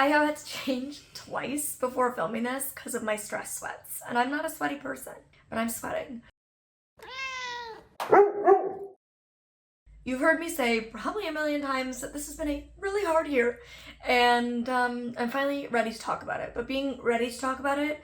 I have had to change twice before filming this because of my stress sweats. And I'm not a sweaty person, but I'm sweating. You've heard me say probably a million times that this has been a really hard year, and I'm finally ready to talk about it. But being ready to talk about it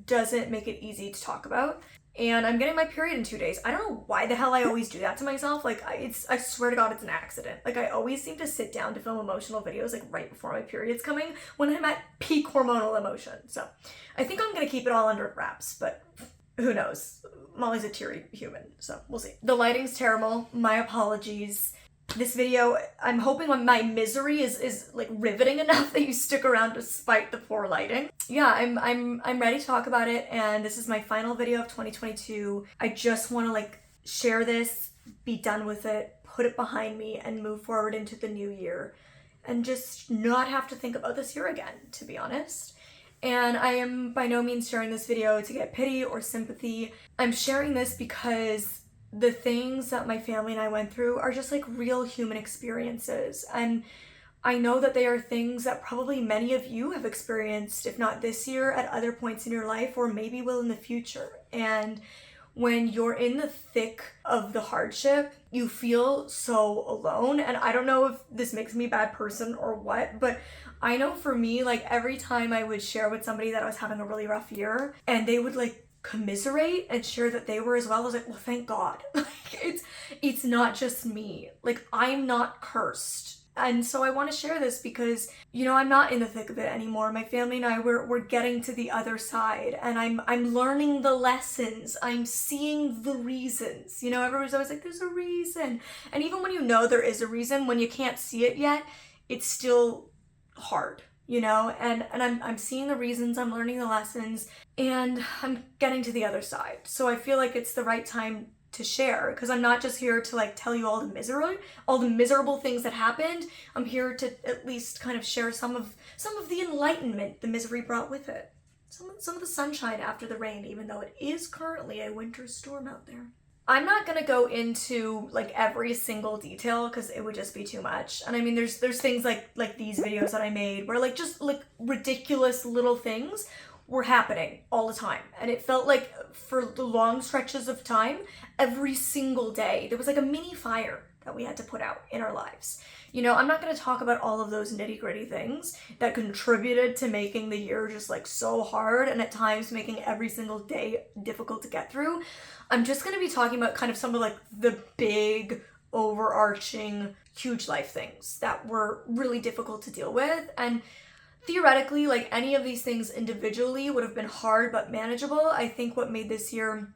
doesn't make it easy to talk about. And I'm getting my period in 2 days. I don't know why the hell I always do that to myself. Like, I swear to God, it's an accident. Like, I always seem to sit down to film emotional videos, like, right before my period's coming, when I'm at peak hormonal emotion. So, I think I'm gonna keep it all under wraps, but who knows? Molly's a teary human, so we'll see. The lighting's terrible. My apologies. This video, I'm hoping my misery is like riveting enough that you stick around despite the poor lighting. Yeah, I'm ready to talk about it, and this is my final video of 2022. I just want to like share this, be done with it, put it behind me, and move forward into the new year, and just not have to think about this year again, to be honest. And I am by no means sharing this video to get pity or sympathy. I'm sharing this because the things that my family and I went through are just like real human experiences. And I know that they are things that probably many of you have experienced, if not this year, at other points in your life, or maybe will in the future. And when you're in the thick of the hardship, you feel so alone. And I don't know if this makes me a bad person or what, but I know for me, like every time I would share with somebody that I was having a really rough year and they would like commiserate and share that they were as well, I was like, well, thank God. Like it's not just me. Like I'm not cursed. And so I want to share this because, you know, I'm not in the thick of it anymore. My family and I, we're getting to the other side, and I'm learning the lessons. I'm seeing the reasons. You know, everybody's always like, there's a reason. And even when you know there is a reason, when you can't see it yet, it's still hard, you know? And I'm seeing the reasons, I'm learning the lessons, and I'm getting to the other side. So I feel like it's the right time to share, because I'm not just here to like tell you all the miserable things that happened. I'm here to at least kind of share some of the enlightenment the misery brought with it. Some of the sunshine after the rain, even though it is currently a winter storm out there. I'm not gonna go into like every single detail because it would just be too much. And I mean, there's things like these videos that I made where like just like ridiculous little things were happening all the time. And it felt like for the long stretches of time, every single day, there was like a mini fire that we had to put out in our lives. You know, I'm not going to talk about all of those nitty gritty things that contributed to making the year just like so hard and at times making every single day difficult to get through. I'm just going to be talking about kind of some of like the big overarching huge life things that were really difficult to deal with. And theoretically, like any of these things individually would have been hard but manageable. I think what made this year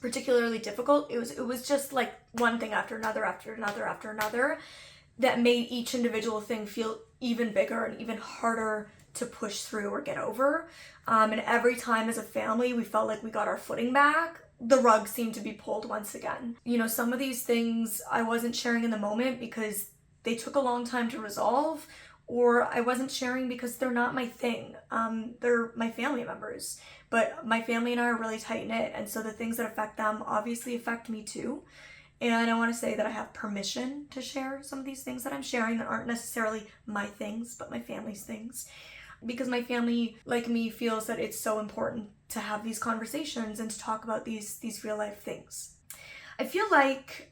particularly difficult, it was just like one thing after another that made each individual thing feel even bigger and even harder to push through or get over. And every time as a family we felt like we got our footing back, the rug seemed to be pulled once again. You know, some of these things I wasn't sharing in the moment because they took a long time to resolve, or I wasn't sharing because they're not my thing. They're my family members, but my family and I are really tight-knit, and so the things that affect them obviously affect me too. And I want to say that I have permission to share some of these things that I'm sharing that aren't necessarily my things, but my family's things. Because my family, like me, feels that it's so important to have these conversations and to talk about these real life things. I feel like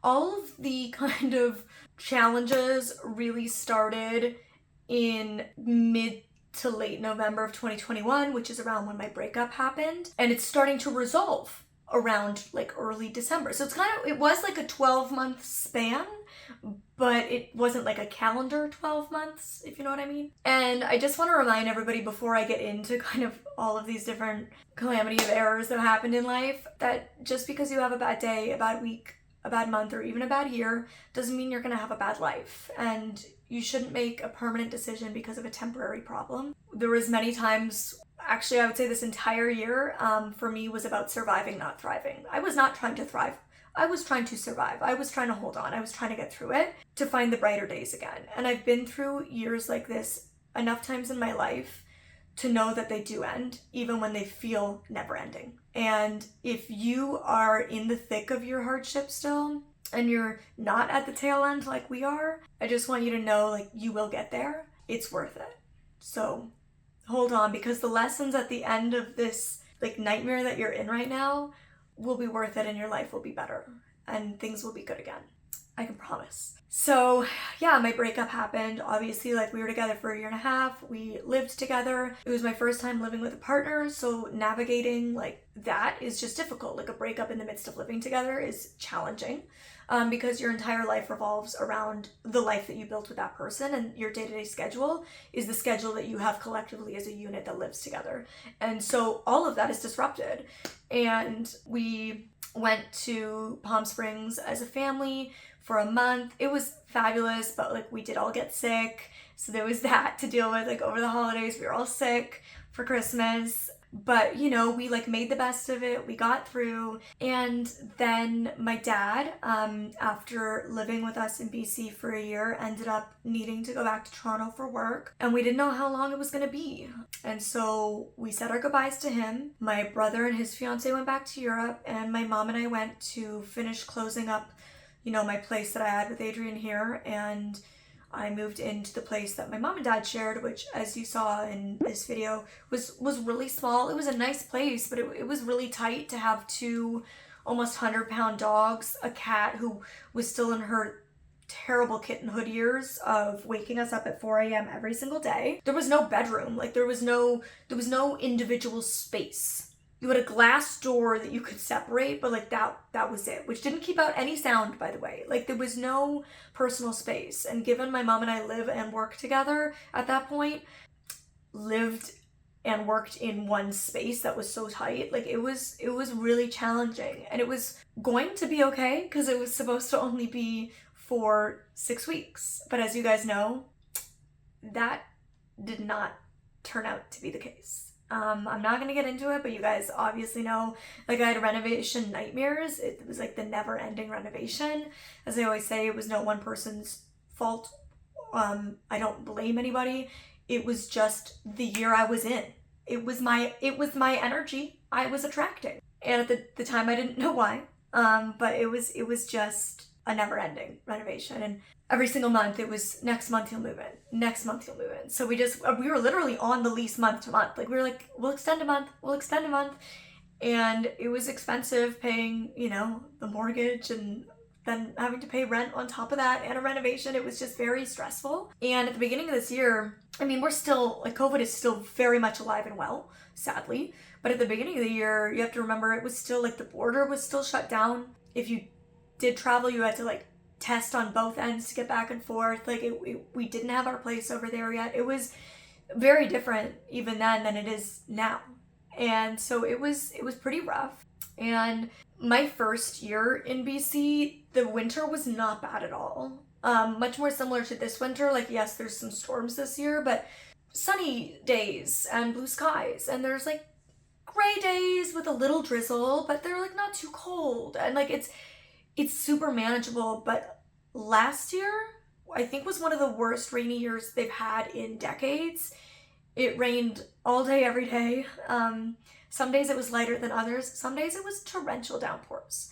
all of the kind of challenges really started in mid to late November of 2021, which is around when my breakup happened, and it's starting to resolve around like early December. So it was like a 12-month span, but it wasn't like a calendar 12 months, if you know what I mean. And I just want to remind everybody before I get into kind of all of these different calamity of errors that happened in life, that just because you have a bad day, a bad week, a bad month, or even a bad year doesn't mean you're gonna have a bad life. And you shouldn't make a permanent decision because of a temporary problem. There was many times, actually I would say this entire year for me was about surviving, not thriving. I was not trying to thrive. I was trying to survive. I was trying to hold on. I was trying to get through it to find the brighter days again. And I've been through years like this enough times in my life to know that they do end, even when they feel never ending. And if you are in the thick of your hardship still, and you're not at the tail end like we are, I just want you to know, like, you will get there. It's worth it. So hold on, because the lessons at the end of this like nightmare that you're in right now will be worth it, and your life will be better and things will be good again. I can promise. So yeah, my breakup happened. Obviously, like, we were together for 1.5 years. We lived together. It was my first time living with a partner, so navigating like that is just difficult. Like, a breakup in the midst of living together is challenging, because your entire life revolves around the life that you built with that person, and your day-to-day schedule is the schedule that you have collectively as a unit that lives together. And so all of that is disrupted. And we went to Palm Springs as a family for a month. It was fabulous, but like, we did all get sick, so there was that to deal with. Like, over the holidays we were all sick for Christmas, but you know, we like made the best of it. We got through. And then my dad, after living with us in BC for a year, ended up needing to go back to Toronto for work, and we didn't know how long it was going to be. And so we said our goodbyes to him. My brother and his fiance went back to Europe, and my mom and I went to finish closing up, you know, my place that I had with Adrian here, and I moved into the place that my mom and dad shared, which, as you saw in this video, was really small. It was a nice place, but it was really tight to have 2 almost 100-pound dogs, a cat who was still in her terrible kittenhood years of waking us up at 4 a.m. every single day. There was no bedroom. Like, there was no individual space. You had a glass door that you could separate, but like that was it, which didn't keep out any sound, by the way. Like, there was no personal space. And given my mom and I live and work together at that point, lived and worked in one space that was so tight, like, it was really challenging. And it was going to be okay, because it was supposed to only be for 6 weeks. But as you guys know, that did not turn out to be the case. I'm not gonna get into it, but you guys obviously know, like, I had renovation nightmares. It was like the never-ending renovation. As I always say, it was no one person's fault. I don't blame anybody. It was just the year I was in. It was my energy I was attracting, and at the time I didn't know why. But it was just a never-ending renovation, and every single month it was, next month you'll move in, next month you'll move in. So we were literally on the lease month to month. Like, we were like, we'll extend a month. And it was expensive paying, you know, the mortgage, and then having to pay rent on top of that, and a renovation. It was just very stressful. And at the beginning of this year, I mean, we're still, like, COVID is still very much alive and well, sadly. But at the beginning of the year, you have to remember, it was still like the border was still shut down. If you did travel, you had to like test on both ends to get back and forth. Like, we didn't have our place over there yet. It was very different even then than it is now. And so it was pretty rough. And my first year in BC, the winter was not bad at all. Much more similar to this winter. Like, yes, there's some storms this year, but sunny days and blue skies. And there's like gray days with a little drizzle, but they're like not too cold. And like, it's super manageable. But last year, I think, was one of the worst rainy years they've had in decades. It rained all day, every day. Some days it was lighter than others. Some days it was torrential downpours.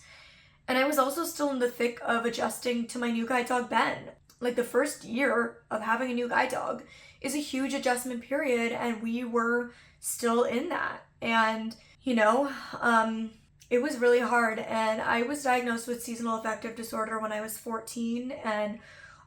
And I was also still in the thick of adjusting to my new guide dog, Ben. Like, the first year of having a new guide dog is a huge adjustment period, and we were still in that. And, you know, it was really hard. And I was diagnosed with seasonal affective disorder when I was 14. And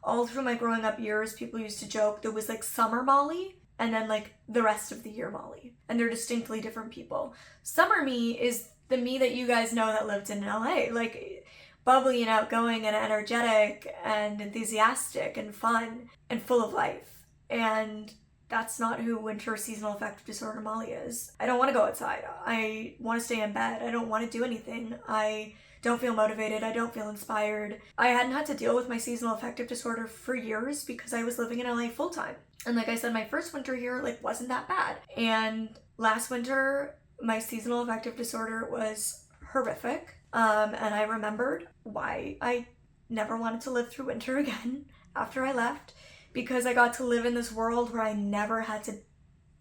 all through my growing up years, people used to joke there was like summer Molly and then like the rest of the year Molly. And they're distinctly different people. Summer me is the me that you guys know that lived in LA. Like, bubbly and outgoing and energetic and enthusiastic and fun and full of life. And that's not who winter seasonal affective disorder Molly is. I don't want to go outside. I want to stay in bed. I don't want to do anything. I don't feel motivated. I don't feel inspired. I hadn't had to deal with my seasonal affective disorder for years because I was living in LA full time. And like I said, my first winter here like wasn't that bad. And last winter, my seasonal affective disorder was horrific. And I remembered why I never wanted to live through winter again after I left, because I got to live in this world where I never had to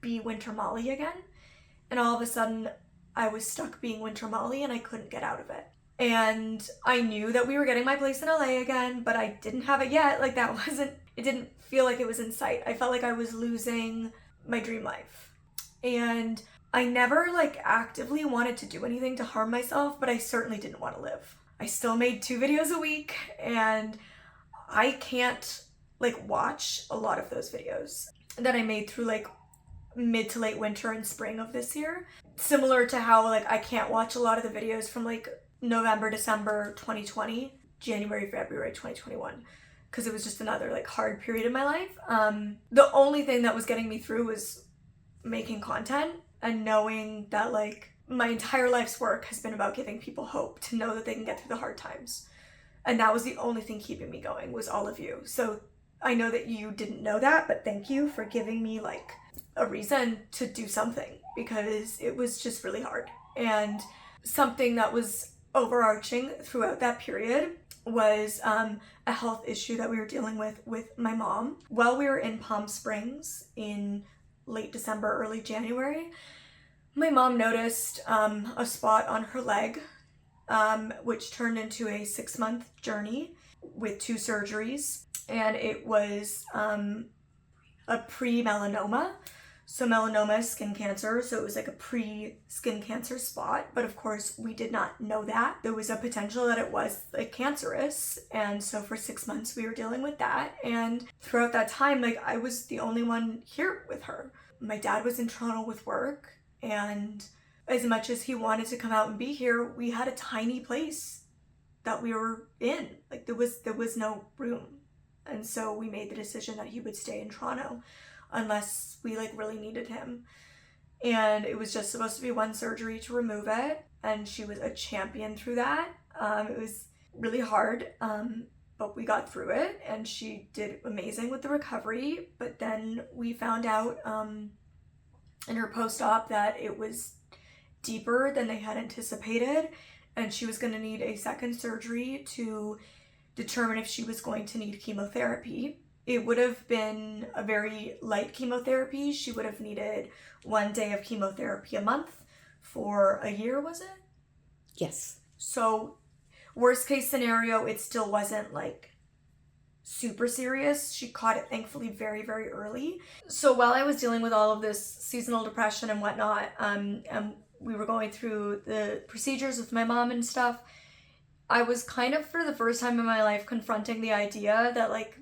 be winter Molly again. And all of a sudden I was stuck being winter Molly and I couldn't get out of it. And I knew that we were getting my place in LA again, but I didn't have it yet. Like, it didn't feel like it was in sight. I felt like I was losing my dream life. And I never like actively wanted to do anything to harm myself, but I certainly didn't want to live. I still made 2 videos a week, and I can't like watch a lot of those videos that I made through like mid to late winter and spring of this year. Similar to how like I can't watch a lot of the videos from like November, December 2020, January, February 2021, because it was just another like hard period in my life. The only thing that was getting me through was making content and knowing that like my entire life's work has been about giving people hope to know that they can get through the hard times. And that was the only thing keeping me going, was all of you. So I know that you didn't know that, but thank you for giving me like a reason to do something, because it was just really hard. And something that was overarching throughout that period was a health issue that we were dealing with my mom. While we were in Palm Springs in late December, early January, my mom noticed a spot on her leg, which turned into a 6-month journey with 2 surgeries. And it was a pre-melanoma. So melanoma is skin cancer, so it was like a pre-skin cancer spot. But of course, we did not know that. There was a potential that it was like cancerous. And so for 6 months, we were dealing with that. And throughout that time, like I was the only one here with her. My dad was in Toronto with work. And as much as he wanted to come out and be here, we had a tiny place that we were in. Like there was no room. And so we made the decision that he would stay in Toronto unless we like really needed him. And it was just supposed to be 1 surgery to remove it. And she was a champion through that. It was really hard, but we got through it, and she did amazing with the recovery. But then we found out in her post-op that it was deeper than they had anticipated, and she was going to need a 2nd surgery to determine if she was going to need chemotherapy. It would have been a very light chemotherapy. She would have needed 1 day of chemotherapy a month for a year, was it? Yes. So worst case scenario, it still wasn't like super serious. She caught it thankfully very, very early. So while I was dealing with all of this seasonal depression and whatnot, and we were going through the procedures with my mom and stuff, I was kind of, for the first time in my life, confronting the idea that like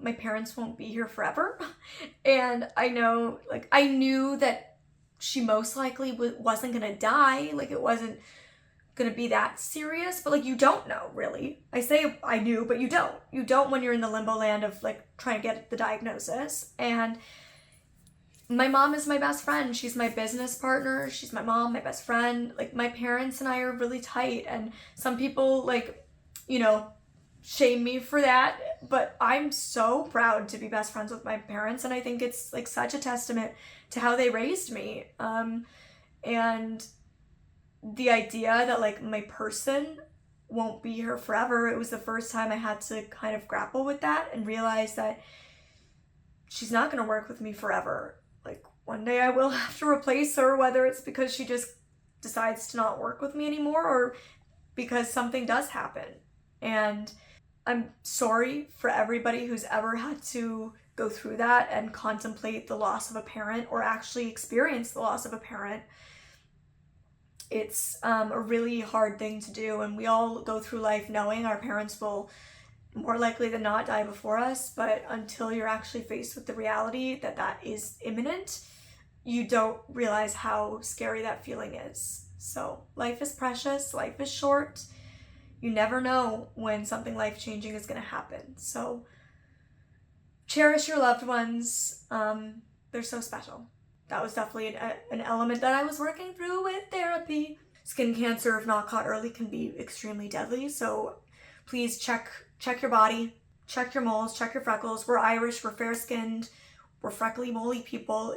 my parents won't be here forever. And I knew that she most likely wasn't gonna die. Like it wasn't gonna be that serious, but like you don't know really. I say I knew, but you don't when you're in the limbo land of like trying to get the diagnosis. And my mom is my best friend. She's my business partner. She's my mom, my best friend. Like my parents and I are really tight, and some people like, shame me for that, but I'm so proud to be best friends with my parents, and I think it's like such a testament to how they raised me. And the idea that like my person won't be here forever, it was the first time I had to kind of grapple with that and realize that she's not going to work with me forever. Like one day I will have to replace her, whether it's because she just decides to not work with me anymore or because something does happen. And I'm sorry for everybody who's ever had to go through that and contemplate the loss of a parent or actually experience the loss of a parent. It's a really hard thing to do, and we all go through life knowing our parents will more likely than not die before us, but until you're actually faced with the reality that that is imminent, you don't realize how scary that feeling is. So life is precious, life is short. You never know when something life-changing is going to happen. So cherish your loved ones. They're so special. That was definitely an element that I was working through with therapy. Skin cancer, if not caught early, can be extremely deadly. So please check your body, check your moles, check your freckles. We're Irish, we're fair-skinned, we're freckly, moly people.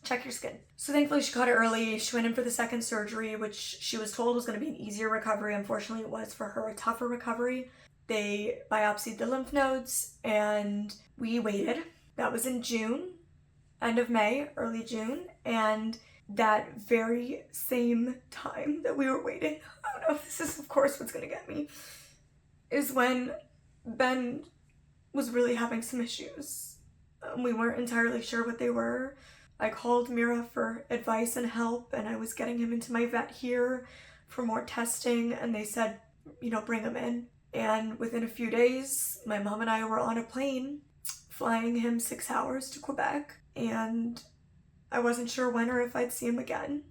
Check your skin. So thankfully she caught it early. She went in for the 2nd surgery, which she was told was going to be an easier recovery. Unfortunately, it was for her a tougher recovery. They biopsied the lymph nodes and we waited. That was in June, end of May, early June. And that very same time that we were waiting, I don't know if this is of course what's going to get me, is when Ben was really having some issues. We weren't entirely sure what they were. I called Mira for advice and help, and I was getting him into my vet here for more testing, and they said, bring him in. And within a few days, my mom and I were on a plane flying him 6 hours to Quebec, and I wasn't sure when or if I'd see him again,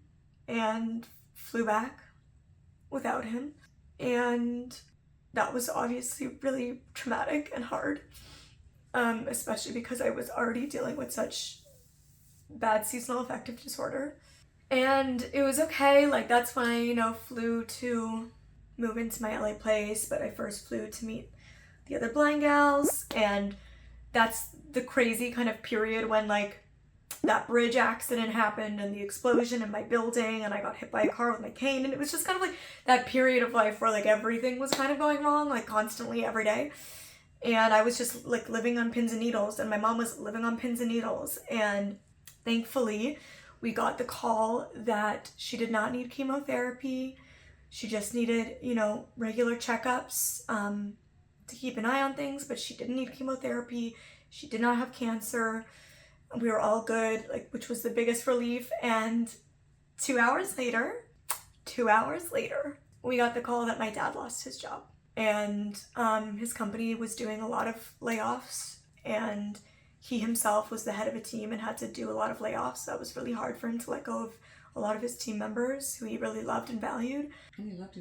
and flew back without him. And that was obviously really traumatic and hard, especially because I was already dealing with such bad seasonal affective disorder. And it was okay, like that's when I, flew to move into my LA place, but I first flew to meet the other blind gals, and that's the crazy kind of period when like that bridge accident happened and the explosion in my building, and I got hit by a car with my cane, and it was just kind of like that period of life where like everything was kind of going wrong, like constantly every day. And I was just like living on pins and needles, and my mom was living on pins and needles. And thankfully we got the call that she did not need chemotherapy. She just needed, regular checkups to keep an eye on things, but she didn't need chemotherapy. She did not have cancer. We were all good, which was the biggest relief. And 2 hours later, we got the call that my dad lost his job. And his company was doing a lot of layoffs, and he himself was the head of a team and had to do a lot of layoffs. That was really hard for him to let go of a lot of his team members who he really loved and valued. And he loved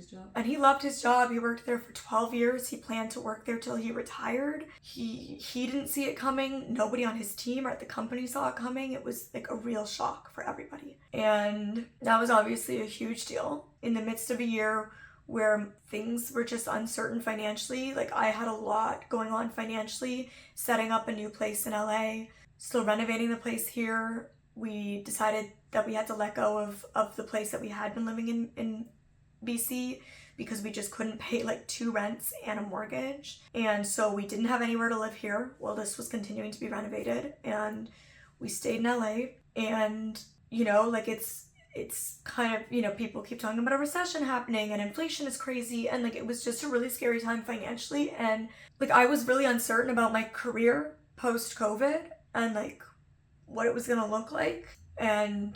his job. He worked there for 12 years. He planned to work there till he retired. He didn't see it coming. Nobody on his team or at the company saw it coming. It was like a real shock for everybody. And that was obviously a huge deal. In the midst of a year where things were just uncertain financially, like I had a lot going on financially, setting up a new place in LA, still renovating the place here. We decided that we had to let go of the place that we had been living in BC because we just couldn't pay like 2 rents and a mortgage. And so we didn't have anywhere to live here while this was continuing to be renovated. And we stayed in LA. And, it's kind of, people keep talking about a recession happening and inflation is crazy. And it was just a really scary time financially. And I was really uncertain about my career post-COVID and what it was going to look like. And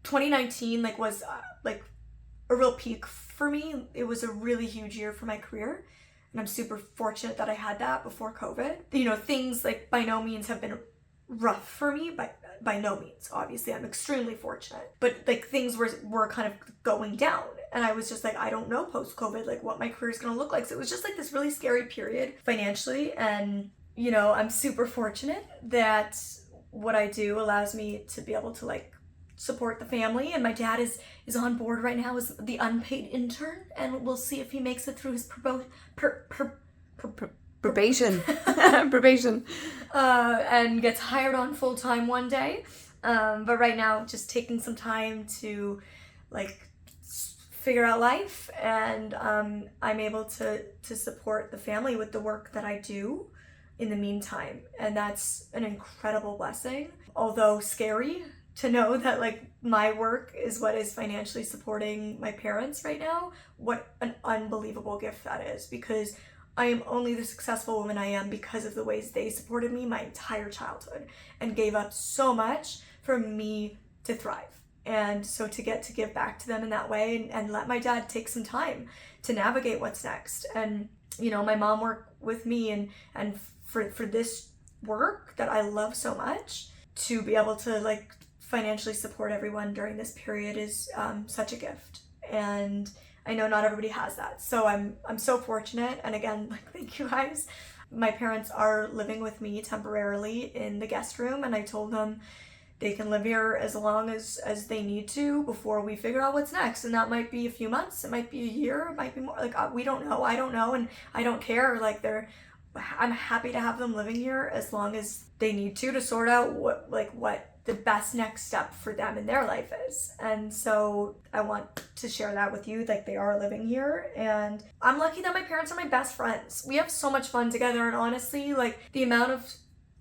2019 was a real peak for me. It was a really huge year for my career, and I'm super fortunate that I had that before COVID. Things by no means have been rough for me, by no means. Obviously, I'm extremely fortunate, but things were kind of going down, and I was just I don't know post-COVID what my career is going to look like. So it was just this really scary period financially, and I'm super fortunate that what I do allows me to be able to support the family, and my dad is on board right now as the unpaid intern, and we'll see if he makes it through his probation and gets hired on full-time one day, but right now just taking some time to figure out life, and I'm able to support the family with the work that I do in the meantime, and that's an incredible blessing, although scary to know that my work is what is financially supporting my parents right now. What an unbelievable gift that is, because I am only the successful woman I am because of the ways they supported me my entire childhood and gave up so much for me to thrive. And so to get to give back to them in that way, and let my dad take some time to navigate what's next, and my mom worked with me and for this work that I love so much, to be able to financially support everyone during this period is such a gift. And I know not everybody has that. So I'm so fortunate. And again, thank you guys. My parents are living with me temporarily in the guest room, and I told them they can live here as long as they need to before we figure out what's next. And that might be a few months, it might be a year, it might be more. We don't know. I don't know, and I don't care. I'm happy to have them living here as long as they need to sort out what the best next step for them in their life is. And so I want to share that with you, they are living here, and I'm lucky that my parents are my best friends. We have so much fun together, and honestly, the amount of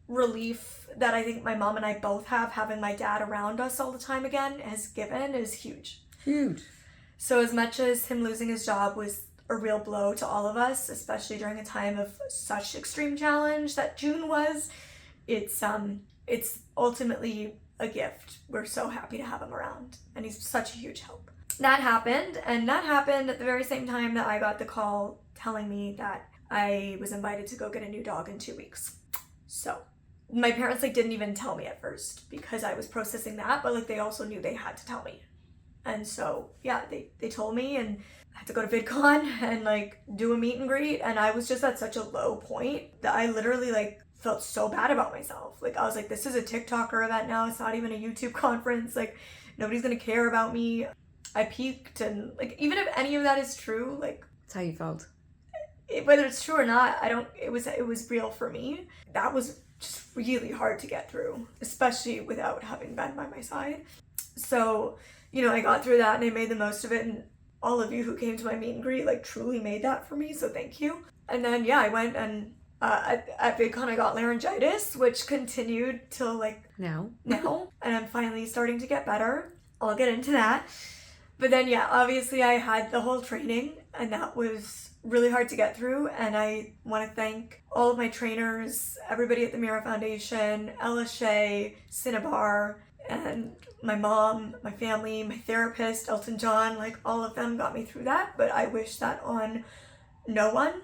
relief that I think my mom and I both have having my dad around us all the time again has given is huge. So as much as him losing his job was a real blow to all of us, especially during a time of such extreme challenge that June was, it's ultimately a gift. We're so happy to have him around, and he's such a huge help. That happened at the very same time that I got the call telling me that I was invited to go get a new dog in 2 weeks. So my parents like didn't even tell me at first because I was processing that, but like they also knew they had to tell me. And so yeah, they told me, and I had to go to VidCon and like do a meet and greet, and I was just at such a low point that I literally like felt so bad about myself. Like I was like, this is a TikToker event now, it's not even a YouTube conference, like nobody's gonna care about me. I peaked, and like even if any of that is true, like That's how you felt. Whether it's true or not, it was real for me. That was just really hard to get through, especially without having Ben by my side. So, I got through that and I made the most of it, and all of you who came to my meet and greet like truly made that for me, so thank you. And then I went and at VidCon I got laryngitis, which continued till like now, and I'm finally starting to get better. I'll get into that. But then obviously I had the whole training, and that was really hard to get through, and I want to thank all of my trainers, everybody at the Mira Foundation, Ella Shea, Cinnabar, and my mom, my family, my therapist, Elton John, like all of them got me through that, but I wish that on no one.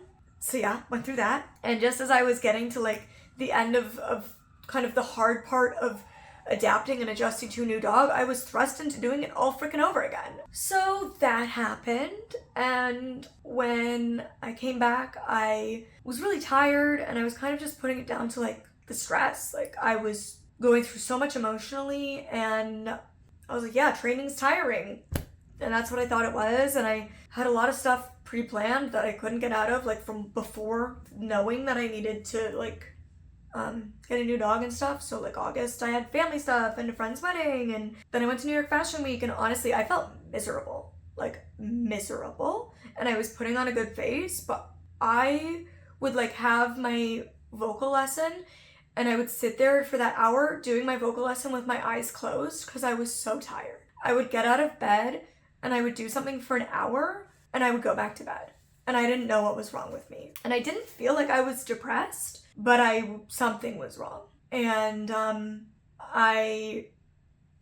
So went through that. And just as I was getting to like the end of kind of the hard part of adapting and adjusting to a new dog, I was thrust into doing it all freaking over again. So that happened, and when I came back, I was really tired, and I was kind of just putting it down to like the stress. Like I was going through so much emotionally, and I was like, training's tiring. And that's what I thought it was, and I had a lot of stuff pre-planned that I couldn't get out of, like from before knowing that I needed to like get a new dog and stuff. So like August I had family stuff and a friend's wedding, and then I went to New York Fashion Week, and honestly I felt miserable, and I was putting on a good face, but I would like have my vocal lesson, and I would sit there for that hour doing my vocal lesson with my eyes closed because I was so tired. I would get out of bed and I would do something for an hour and I would go back to bed, and I didn't know what was wrong with me, and I didn't feel like I was depressed, but something was wrong. And I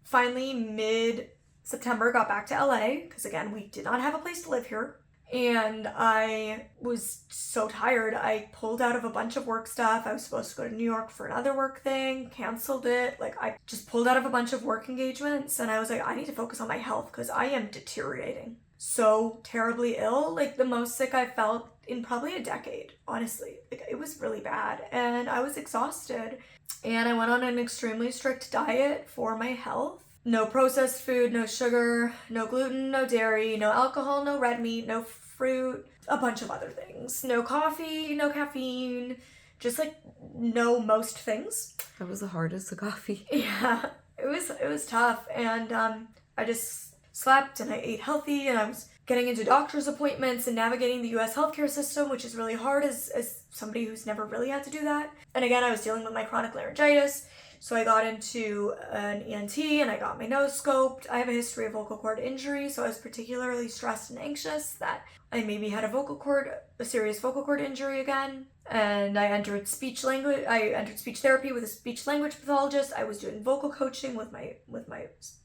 finally mid-September got back to LA because again, we did not have a place to live here. And I was so tired. I pulled out of a bunch of work stuff. I was supposed to go to New York for another work thing, canceled it. Like I just pulled out of a bunch of work engagements, and I was like, I need to focus on my health because I am deteriorating. So terribly ill, like the most sick I felt in probably a decade, honestly. Like it was really bad, and I was exhausted, and I went on an extremely strict diet for my health. No processed food, no sugar, no gluten, no dairy, no alcohol, no red meat, no fruit, a bunch of other things. No coffee, no caffeine, just like no most things. That was the hardest, the coffee. Yeah, it was tough, and I just slept and I ate healthy, and I was getting into doctor's appointments and navigating the US healthcare system, which is really hard as somebody who's never really had to do that. And again, I was dealing with my chronic laryngitis, so I got into an ENT and I got my nose scoped. I have a history of vocal cord injury, so I was particularly stressed and anxious that I maybe had a serious vocal cord injury again. And I entered speech therapy with a speech language pathologist. I was doing vocal coaching with my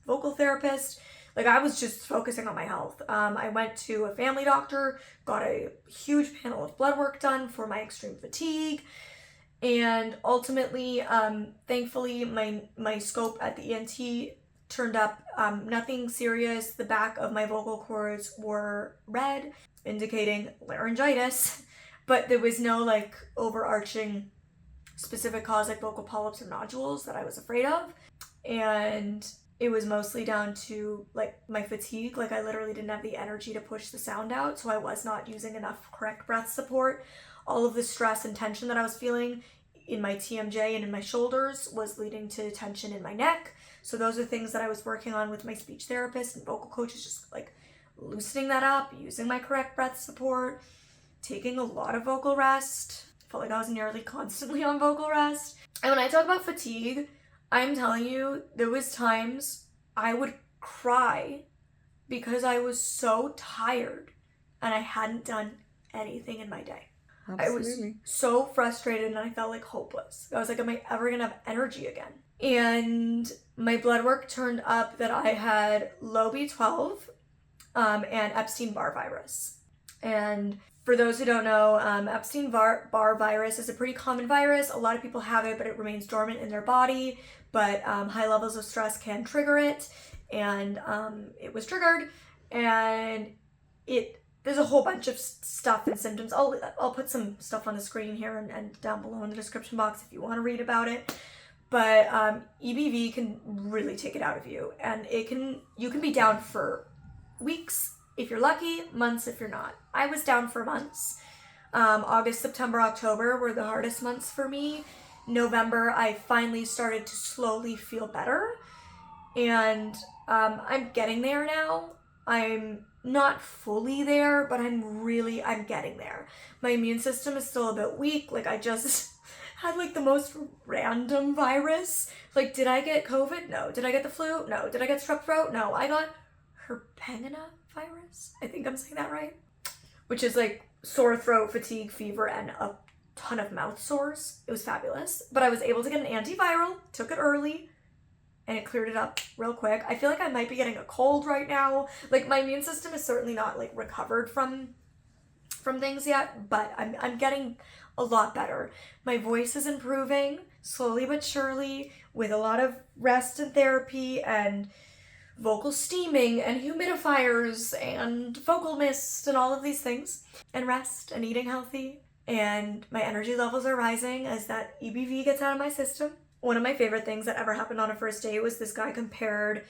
vocal therapist. Like I was just focusing on my health. I went to a family doctor, got a huge panel of blood work done for my extreme fatigue, and ultimately, thankfully, my scope at the ENT turned up nothing serious. The back of my vocal cords were red, indicating laryngitis, but there was no like overarching specific cause like vocal polyps or nodules that I was afraid of. And it was mostly down to like my fatigue. Like I literally didn't have the energy to push the sound out, so I was not using enough correct breath support. All of the stress and tension that I was feeling in my TMJ and in my shoulders was leading to tension in my neck. So those are things that I was working on with my speech therapist and vocal coaches, just like loosening that up, using my correct breath support, taking a lot of vocal rest. I felt like I was nearly constantly on vocal rest. And when I talk about fatigue, I'm telling you, there was times I would cry because I was so tired and I hadn't done anything in my day. I was Absolutely. so frustrated and I felt like hopeless. I was like, am I ever gonna have energy again? And my blood work turned up that I had low B12 and Epstein-Barr virus. And for those who don't know, Epstein-Barr virus is a pretty common virus. A lot of people have it, but it remains dormant in their body. But high levels of stress can trigger it, and it was triggered, and there's a whole bunch of stuff and symptoms. I'll put some stuff on the screen here and down below in the description box if you want to read about it. But EBV can really take it out of you, and you can be down for weeks if you're lucky, months if you're not. I was down for months. August, September, October were the hardest months for me. November, I finally started to slowly feel better, and I'm getting there now. I'm not fully there, but I'm getting there. My immune system is still a bit weak. Like, I just had like the most random virus. Like, did I get COVID? No. Did I get the flu? No. Did I get strep throat? No. I got herpesvirus. I think I'm saying that right. Which is like sore throat, fatigue, fever, and a ton of mouth sores. It was fabulous. But I was able to get an antiviral, took it early, and it cleared it up real quick. I feel like I might be getting a cold right now. Like, my immune system is certainly not like recovered from things yet, but I'm getting a lot better. My voice is improving slowly but surely with a lot of rest and therapy and vocal steaming and humidifiers and vocal mist and all of these things, and rest and eating healthy. And my energy levels are rising as that EBV gets out of my system. One of my favorite things that ever happened on a first date was this guy compared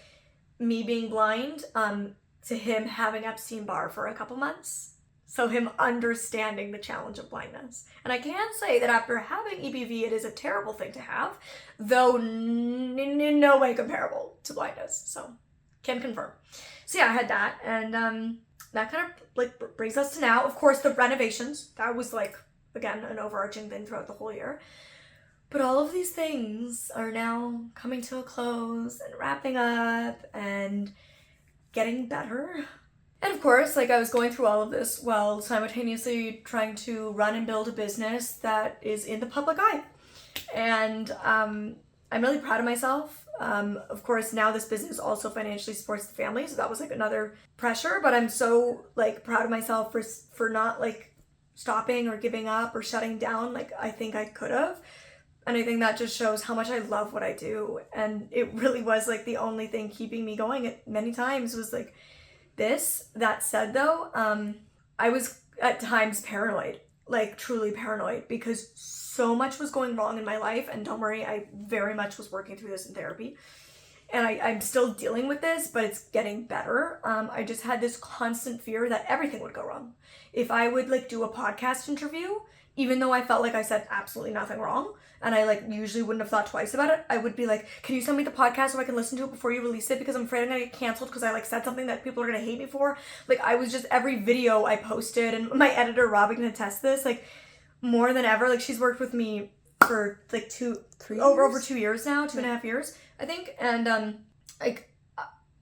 me being blind to him having Epstein-Barr for a couple months. So him understanding the challenge of blindness. And I can say that after having EBV, it is a terrible thing to have, though in no way comparable to blindness. So can confirm. So yeah, I had that, and that kind of like brings us to now. Of course, the renovations, that was like, again, an overarching thing throughout the whole year. But all of these things are now coming to a close and wrapping up and getting better. And of course, like, I was going through all of this while simultaneously trying to run and build a business that is in the public eye. And I'm really proud of myself. Of course, now this business also financially supports the family, so that was like another pressure. But I'm so like proud of myself for not like stopping or giving up or shutting down like I think I could have. And I think that just shows how much I love what I do. And it really was like the only thing keeping me going at many times was like this. That said though, I was at times paranoid, like truly paranoid, because so much was going wrong in my life. And don't worry, I very much was working through this in therapy. And I'm still dealing with this, but it's getting better. I just had this constant fear that everything would go wrong. If I would like do a podcast interview, even though I felt like I said absolutely nothing wrong, and I like usually wouldn't have thought twice about it, I would be like, can you send me the podcast so I can listen to it before you release it, because I'm afraid I'm gonna get canceled because I like said something that people are gonna hate me for. Like, I was just, every video I posted, and my editor Robin can attest this, like more than ever, like she's worked with me for like over 2 years now, 2.5 years, I think. And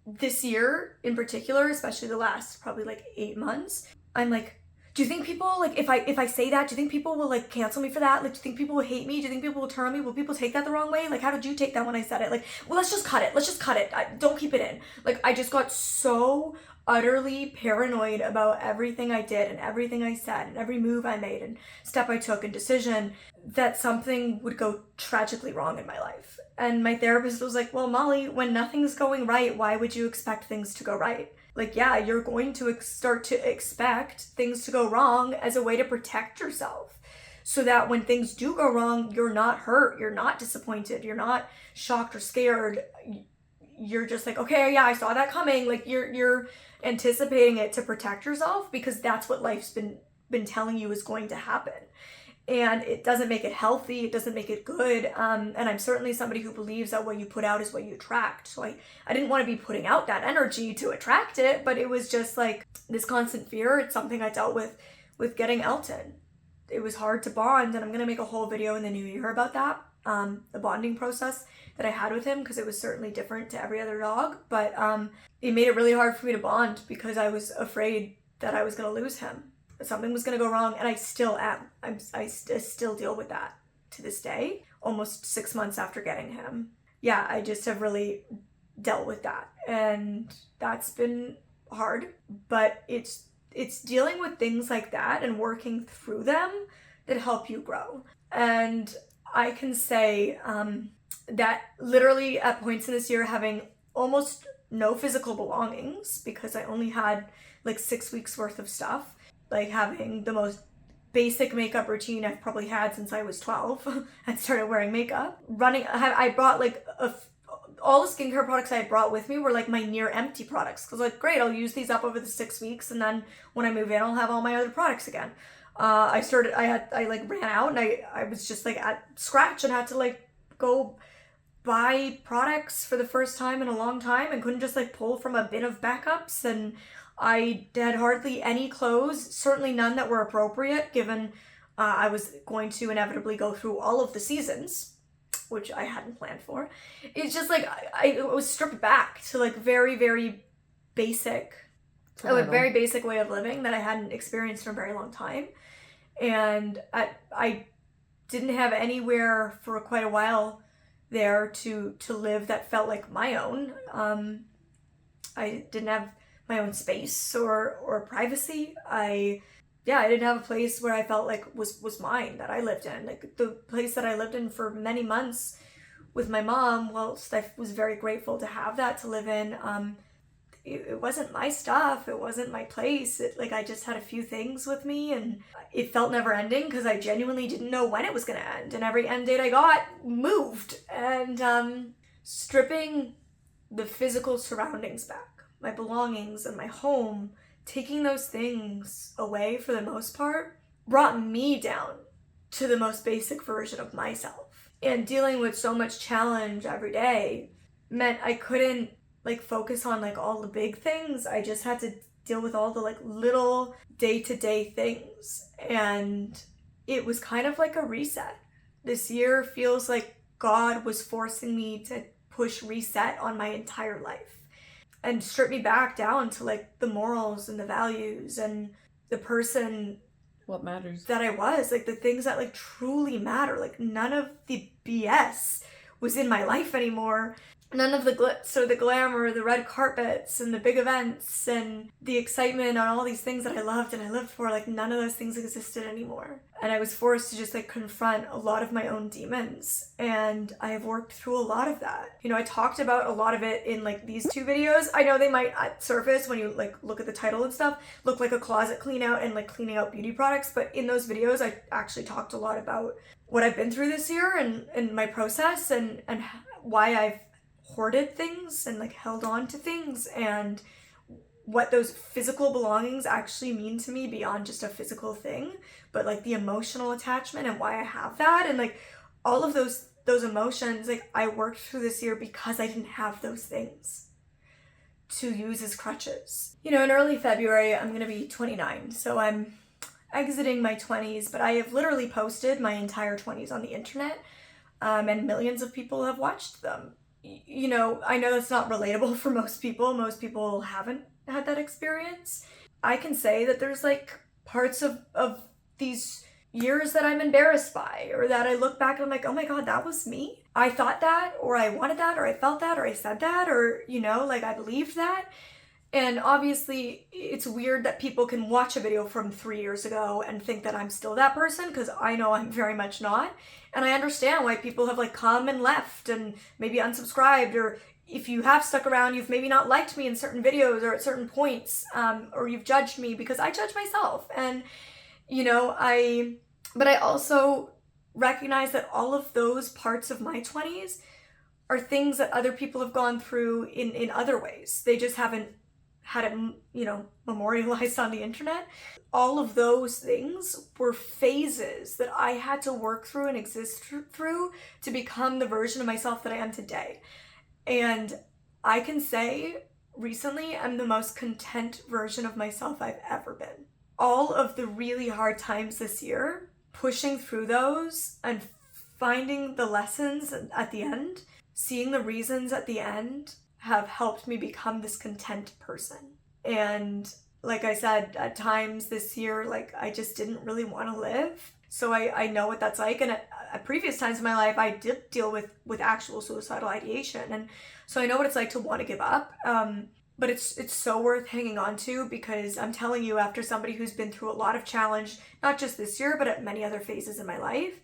this year in particular, especially the last probably like 8 months, I'm like, do you think people, like, if I say that, do you think people will like cancel me for that? Like, do you think people will hate me? Do you think people will turn on me? Will people take that the wrong way? Like, how did you take that when I said it? Like, well, let's just cut it. Don't keep it in. Like, I just got so utterly paranoid about everything I did and everything I said and every move I made and step I took and decision that something would go tragically wrong in my life. And my therapist was like, well, Molly, when nothing's going right, why would you expect things to go right? Like, yeah, you're going to start to expect things to go wrong as a way to protect yourself, so that when things do go wrong, you're not hurt, you're not disappointed, you're not shocked or scared. You're just like, okay, yeah, I saw that coming. Like, you're anticipating it to protect yourself, because that's what life's been telling you is going to happen. And it doesn't make it healthy, it doesn't make it good. And I'm certainly somebody who believes that what you put out is what you attract. So I didn't want to be putting out that energy to attract it, but it was just like this constant fear. It's something I dealt with getting Elton. It was hard to bond, and I'm going to make a whole video in the new year about that, the bonding process that I had with him, because it was certainly different to every other dog. But it made it really hard for me to bond because I was afraid that I was going to lose him. something was going to go wrong, and I still am. I still deal with that to this day, almost 6 months after getting him. Yeah, I just have really dealt with that, and that's been hard, but it's dealing with things like that and working through them that help you grow. And I can say that literally at points in this year, having almost no physical belongings, because I only had like 6 weeks worth of stuff, like having the most basic makeup routine I've probably had since I was 12 and started wearing makeup. I brought like all the skincare products I brought with me were like my near empty products, because like, great, I'll use these up over the 6 weeks, and then when I move in, I'll have all my other products again. I like ran out, and I was just like at scratch and had to like go buy products for the first time in a long time, and couldn't just like pull from a bin of backups. And I had hardly any clothes, certainly none that were appropriate, given I was going to inevitably go through all of the seasons, which I hadn't planned for. It's just like I was stripped back to like very, very basic, a very basic way of living that I hadn't experienced for a very long time. And I didn't have anywhere for quite a while there to live that felt like my own. I didn't have my own space or privacy. I didn't have a place where I felt like was mine, that I lived in. Like the place that I lived in for many months with my mom, whilst I was very grateful to have that to live in, it wasn't my stuff. It wasn't my place. I just had a few things with me, and it felt never ending because I genuinely didn't know when it was going to end. And every end date I got moved. And stripping the physical surroundings back, my belongings and my home, taking those things away for the most part, brought me down to the most basic version of myself. And dealing with so much challenge every day meant I couldn't focus on all the big things. I just had to deal with all the little day-to-day things. And it was kind of like a reset. This year feels like God was forcing me to push reset on my entire life and strip me back down to the morals and the values and the person what matters that I was, the things that truly matter. None of the BS was in my life anymore. None of the glitz or the glamour, the red carpets and the big events and the excitement on all these things that I loved and I lived for, none of those things existed anymore. And I was forced to just confront a lot of my own demons. And I have worked through a lot of that. I talked about a lot of it in these 2 videos. I know they might at surface, when you look at the title and stuff, look like a closet clean out and cleaning out beauty products. But in those videos, I actually talked a lot about what I've been through this year and my process and why I've hoarded things and held on to things, and what those physical belongings actually mean to me beyond just a physical thing, but the emotional attachment and why I have that, and all of those emotions I worked through this year because I didn't have those things to use as crutches. In early February I'm gonna be 29, so I'm exiting my 20s, but I have literally posted my entire 20s on the internet, and millions of people have watched them. I know that's not relatable for most people. Most people haven't had that experience. I can say that there's parts of these years that I'm embarrassed by, or that I look back and I'm like, oh my God, that was me. I thought that, or I wanted that, or I felt that, or I said that, or, I believed that. And obviously it's weird that people can watch a video from 3 years ago and think that I'm still that person, because I know I'm very much not. And I understand why people have come and left and maybe unsubscribed, or if you have stuck around, you've maybe not liked me in certain videos or at certain points, or you've judged me, because I judge myself. And, but I also recognize that all of those parts of my 20s are things that other people have gone through in other ways. They just haven't had it, memorialized on the internet. All of those things were phases that I had to work through and exist through to become the version of myself that I am today. And I can say recently I'm the most content version of myself I've ever been. All of the really hard times this year, pushing through those and finding the lessons at the end, seeing the reasons at the end, have helped me become this content person. And Like I said, at times this year, like I just didn't really want to live. So I know what that's like. And at previous times in my life, I did deal with actual suicidal ideation. And so I know what it's like to want to give up. But it's so worth hanging on to, because I'm telling you, after somebody who's been through a lot of challenge, not just this year, but at many other phases in my life,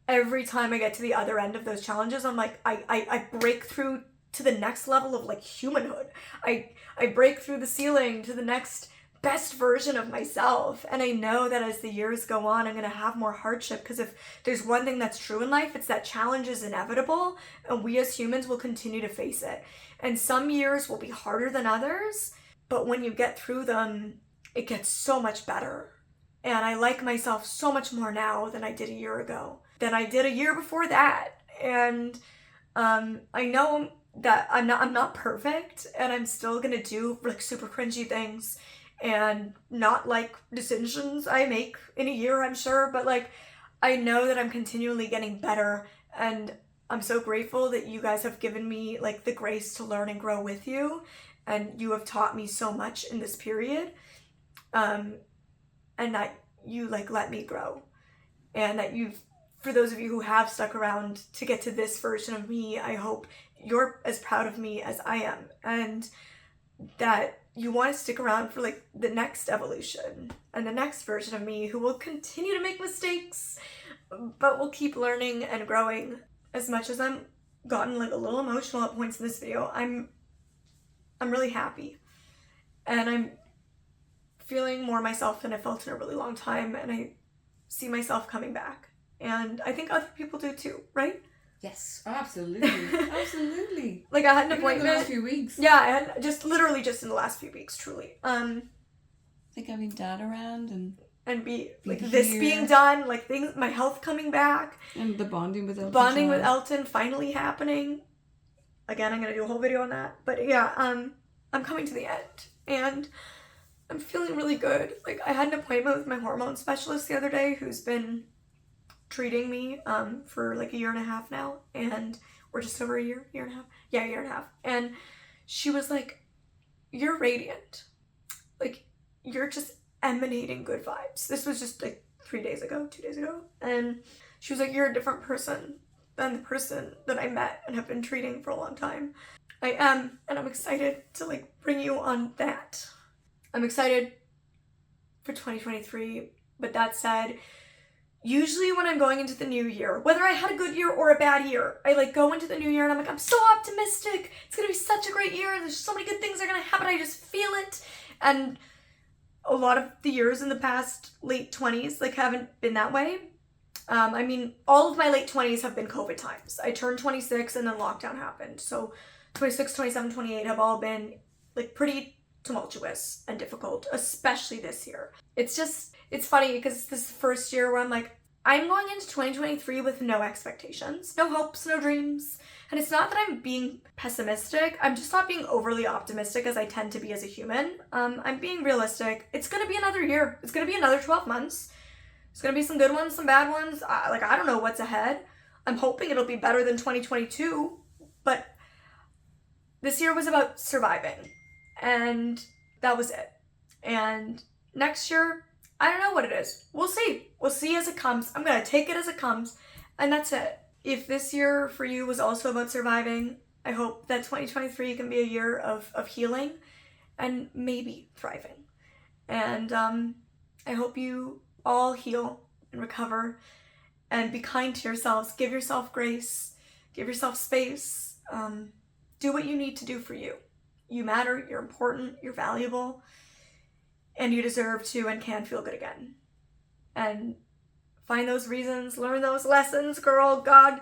every time I get to the other end of those challenges, I'm like, I break through to the next level of like humanhood. I break through the ceiling to the next best version of myself. And I know that as the years go on, I'm going to have more hardship, because if there's one thing that's true in life, it's that challenge is inevitable, and we as humans will continue to face it. And some years will be harder than others, but when you get through them, it gets so much better. And I like myself so much more now than I did a year ago, than I did a year before that. And I know that I'm not perfect, and I'm still gonna do like super cringy things and not like decisions I make in a year, I'm sure, but like I know that I'm continually getting better, and I'm so grateful that you guys have given me like the grace to learn and grow with you, and you have taught me so much in this period, and that you like let me grow, and that you've, for those of you who have stuck around to get to this version of me, I hope you're as proud of me as I am, and that you want to stick around for like the next evolution and the next version of me, who will continue to make mistakes, but will keep learning and growing. As much as I'm gotten like a little emotional at points in this video, I'm really happy, and I'm feeling more myself than I felt in a really long time, and I see myself coming back, and I think other people do too, right? Yes, absolutely. Absolutely. Like I had an Even appointment. in the last few weeks. Yeah, I had literally just in the last few weeks, truly. I think having Dad around and be like here. this being done, like things, my health coming back, and the bonding with Elton. Bonding with Elton finally happening. Again, I'm gonna do a whole video on that. But yeah, I'm coming to the end, and I'm feeling really good. Like I had an appointment with my hormone specialist the other day, who's been treating me for like a year and a half now, and we're just over a year and a half. Yeah, a year and a half. And she was like, "You're radiant. Like you're just emanating good vibes." This was just like 2 days ago. And she was like, "You're a different person than the person that I met and have been treating for a long time." I am, and I'm excited to like bring you on that. I'm excited for 2023, but that said, usually when I'm going into the new year, whether I had a good year or a bad year, I like go into the new year and I'm like, I'm so optimistic. It's gonna be such a great year. There's so many good things are gonna happen. I just feel it. And a lot of the years in the past late 20s like haven't been that way. I mean, all of my late 20s have been COVID times. I turned 26 and then lockdown happened. So 26, 27, 28 have all been like pretty tumultuous and difficult, especially this year. It's funny because it's this first year where I'm like, I'm going into 2023 with no expectations, no hopes, no dreams. And it's not that I'm being pessimistic, I'm just not being overly optimistic as I tend to be as a human. I'm being realistic. It's gonna be another year. It's gonna be another 12 months. It's gonna be some good ones, some bad ones. I don't know what's ahead. I'm hoping it'll be better than 2022, but this year was about surviving, and that was it. And next year, I don't know what it is. We'll see. We'll see as it comes. I'm gonna take it as it comes, and that's it. If this year for you was also about surviving, I hope that 2023 can be a year of healing and maybe thriving. And I hope you all heal and recover and be kind to yourselves. Give yourself grace. Give yourself space. Do what you need to do for you. You matter. You're important. You're valuable. And you deserve to and can feel good again. And find those reasons, learn those lessons, girl. God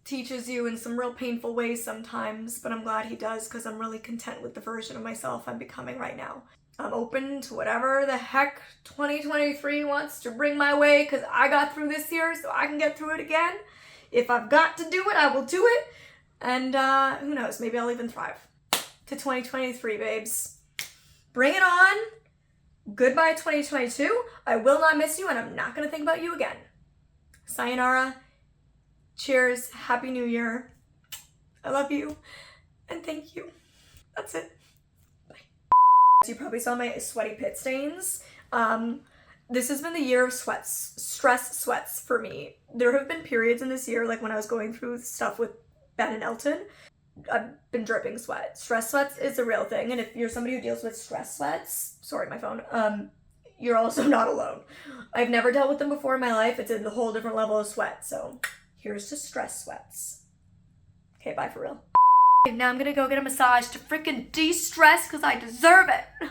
teaches you in some real painful ways sometimes, but I'm glad he does, because I'm really content with the version of myself I'm becoming right now. I'm open to whatever the heck 2023 wants to bring my way, because I got through this year, so I can get through it again. If I've got to do it, I will do it. And who knows, maybe I'll even thrive. To 2023, babes. Bring it on. Goodbye 2022. I will not miss you, and I'm not going to think about you again. Sayonara. Cheers. Happy New Year. I love you. And thank you. That's it. You probably saw my sweaty pit stains. This has been the year of stress sweats for me. There have been periods in this year, like when I was going through stuff with Ben and Elton, I've been dripping sweat. Stress sweats is a real thing, and if you're somebody who deals with stress sweats, sorry, my phone, you're also not alone. I've never dealt with them before in my life. It's a whole different level of sweat, so here's to stress sweats. Okay, bye for real. Now I'm gonna go get a massage to freaking de-stress because I deserve it.